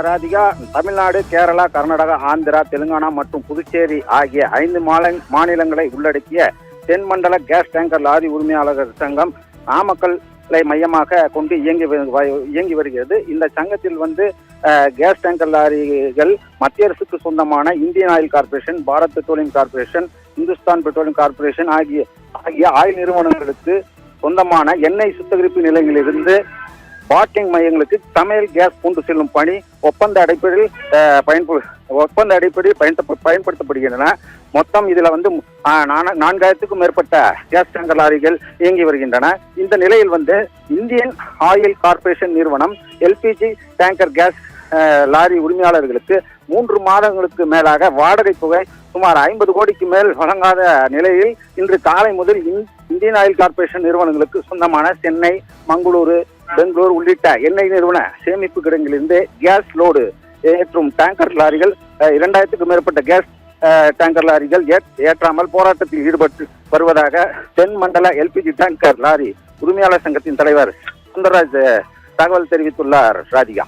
ராதிகா, தமிழ்நாடு, கேரளா, கர்நாடகா, ஆந்திரா, தெலுங்கானா மற்றும் புதுச்சேரி ஆகிய 5 மாநிலங்களை உள்ளடக்கிய தென்மண்டல கேஸ் டேங்கர் லாரி உரிமையாளர்கள் சங்கம் நாமக்கல்லை மையமாக கொண்டு இயங்கி வருகிறது. இந்த சங்கத்தில் கேஸ் டேங்கர் லாரிகள் மத்திய அரசுக்கு சொந்தமான Indian oil corporation, Bharat petroleum corporation, Hindustan petroleum corporation ஆகிய ஆயில் நிறுவனங்களுக்கு சொந்தமான எண்ணெய் சுத்திகரிப்பு நிலையங்களிலிருந்து பாட்டிங் மையங்களுக்கு சமையல் கேஸ் கொண்டு செல்லும் பணி ஒப்பந்த அடிப்படையில் பயன்படுத்தப்படுகின்றன. மொத்தம் இதுல 4000க்கும் மேற்பட்ட கேஸ் டேங்கர் லாரிகள் இயங்கி வருகின்றன. இந்த நிலையில் இந்தியன் ஆயில் கார்பரேஷன் நிறுவனம் எல்பிஜி டேங்கர் கேஸ் லாரி உரிமையாளர்களுக்கு 3 மாதங்களுக்கு மேலாக வாடகை தொகை சுமார் 50 கோடிக்கு மேல் வழங்காத நிலையில் இன்று காலை முதல் இந்தியன் ஆயில் கார்பரேஷன் நிறுவனங்களுக்கு சொந்தமான சென்னை, மங்களூரு, பெங்களூர் உள்ளிட்ட எண்ணெய் நிறுவன சேமிப்பு கிடங்கிலிருந்து கேஸ் லோடு ஏற்றும் டேங்கர் லாரிகள் 2000க்கும் மேற்பட்ட கேஸ் டேங்கர் லாரிகள் ஏற்றாமல் போராட்டத்தில் ஈடுபட்டு வருவதாக தென் மண்டல எல்பிஜி டேங்கர் லாரி உரிமையாளர் சங்கத்தின் தலைவர் சுந்தரராஜ் தகவல் தெரிவித்துள்ளார். ராதிகா.